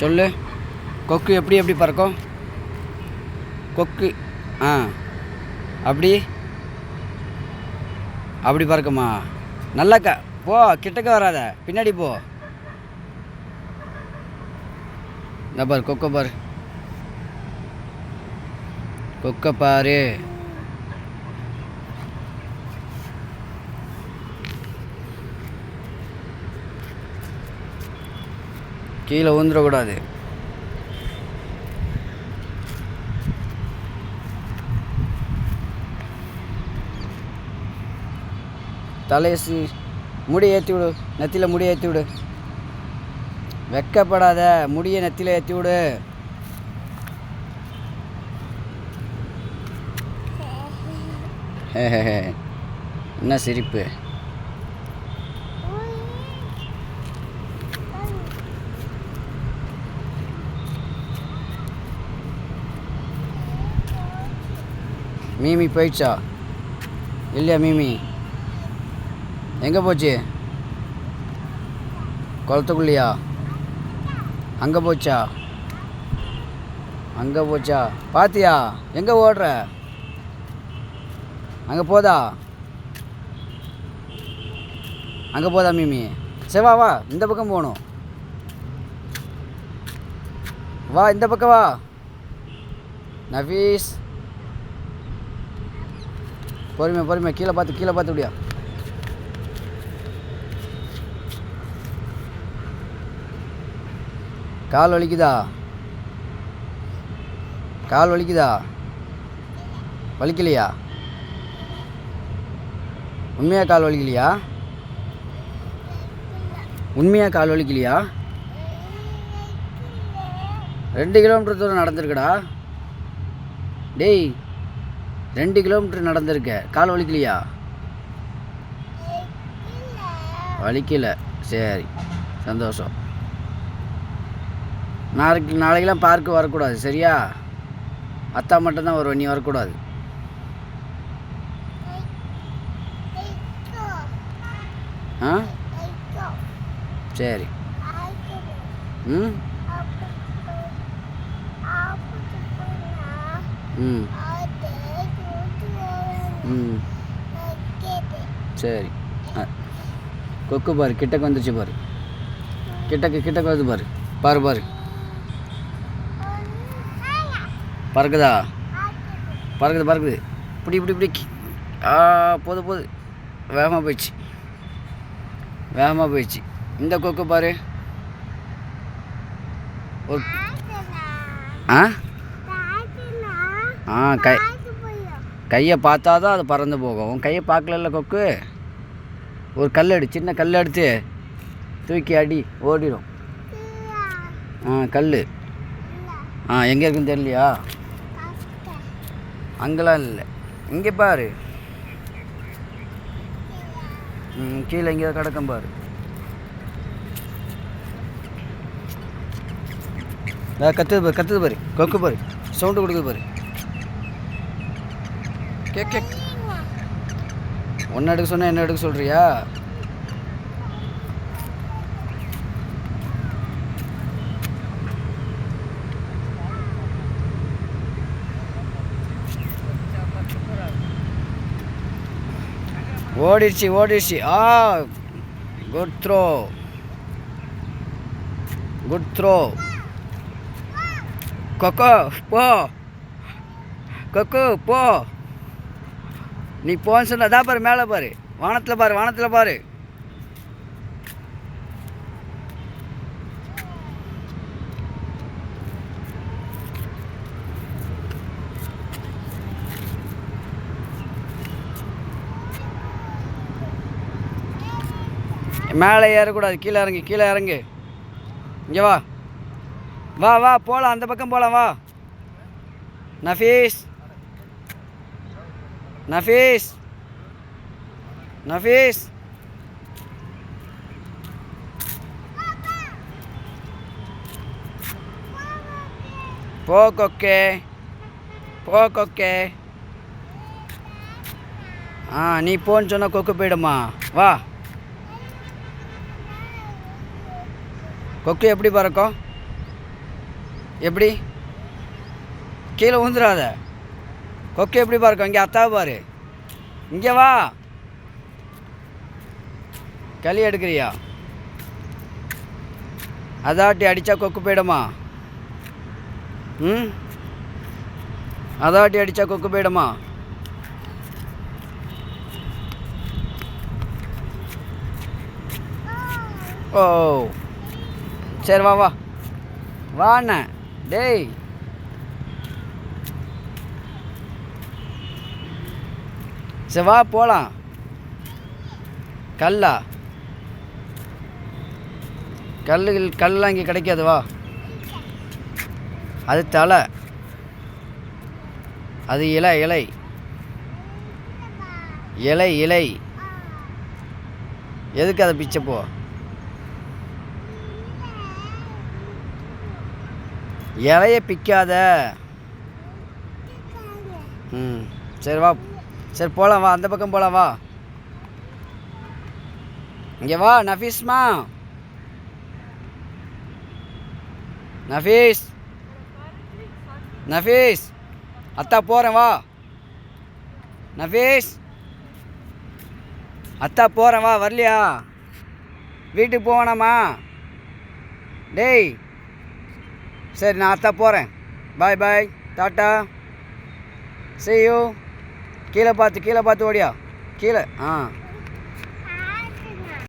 சொல்லு. கொக்கு எப்படி எப்படி பறக்கும்? கொக்கு அப்படி அப்படி பறக்குமா? நல்லாக்கா போ, கிட்டக்க வராத, பின்னாடி போ. இந்த பாரு கொக்கை பாரு, கொக்கை பாரு. கீழே ஊந்துடக்கூடாது. தலையசி முடியை ஏற்றி விடு, நெத்தியில் முடியை ஏற்றி விடு. வெக்கப்படாத, முடியை நெத்தியில் ஏற்றி விடு. என்ன சிரிப்பு? மீமி போயிடுச்சா இல்லையா? மீமி எங்கே போச்சு? குளத்துக்குள்ளையா? அங்கே போச்சா? அங்கே போச்சா? பாத்தியா? எங்கே ஓடுற? அங்கே போதா? அங்கே போதா மீமி? சரி வா வா, இந்த பக்கம் போகணும். வா இந்த பக்கம் வா. நஃபீஸ் பொறுமை பொறுமை, கீழே பார்த்து விடியா. கால் வலிக்குதா? கால் வலிக்குதா? வலிக்கலையா? உண்மையாக கால் வலிக்கலையா? உண்மையாக கால் வலிக்கலையா? 2 கிலோமீட்டர் தூரம் நடந்திருக்கடா டேய். 2 கிலோமீட்டர் நடந்திருக்க, கால் வலிக்கலையா? வலிக்கல, சரி சந்தோஷம். நாளைக்கெல்லாம் பார்க்கு வரக்கூடாது சரியா? அத்தா மட்டும்தான் வருவேன், நீ வரக்கூடாது. ஆ சரி. ம் ம் ம் சரி. கொக்கு பாரு, கிட்டக்கு வந்துச்சு பாரு, கிட்டக்கு வந்து பாரு, பாரு பறக்குதா? பறக்குது. இப்படி போது வேகமாக போயிடுச்சு. இந்த கொக்கு பாரு. ஒரு கையை பார்த்தா தான் அது பறந்து போகும். உன் கையை பார்க்கல கொக்கு. ஒரு சின்ன கல் எடுத்து தூக்கி அடி, ஓடிடும். கல் எங்கே இருக்குன்னு தெரியலையா? அங்கெல்லாம் இல்லை, இங்கே பாரு. கீழே எங்கேயாவது கிடக்கும் பாரு. கத்துது பாரு கொக்கு பாரு, சவுண்டு கொடுக்குது பாரு. கேக் ஒன்று எடுக்க சொன்னால் என்ன எடுக்க சொல்கிறியா? ஓடிடுச்சு. Good throw. கொக்கு போ. நீ போன்னு சொன்ன, அதான் பாரு, மேலே பாரு, வானத்தில் பாரு. மேலே ஏறக்கூடாது, கீழே இறங்கு. இங்கே வா போகலாம், அந்த பக்கம் போகலாம் வா. நஃபீஸ் போ கொக்கே. நீ போன்னு சொன்னால் கொக்கு போயிடுமா? வா. கொக்கு எப்படி பறக்கும்? எப்படி கீழே ஊந்துடாத. கொக்கு எப்படி பாருக்கும், இங்கே அத்தாவை பாரு. இங்கே வா. களி எடுக்கிறியா? அதாட்டி அடித்தா கொக்கு போயிடுமா? ம், அதாட்டி அடித்தா கொக்கு போயிடுமா? ஓ சரி வா வா வாண்ண. டேய் சரி வா போகலாம். கல்லா? கல்லாம் இங்கே கிடைக்காது. வா. அது தலை, அது இலை இலை இலை இலை. எதுக்கு அதை பிச்சைப்போ? இலைய பிக்காத. ம் சரி வா. சரி போகலாம் வா, அந்த பக்கம் போகலாம் வா. இங்கே வா நஃபீஸ்மா. நஃபீஸ் நஃபீஸ் அத்தா போகிறேன் வா. நஃபீஸ் அத்தா போகிறேன் வா. வரலையா? வீட்டுக்கு போவேணாமா? டேய் சரி நான் அத்தா போகிறேன். பாய் பாய் டாட்டா see you. கீழே பார்த்து ஓடியா. கீழே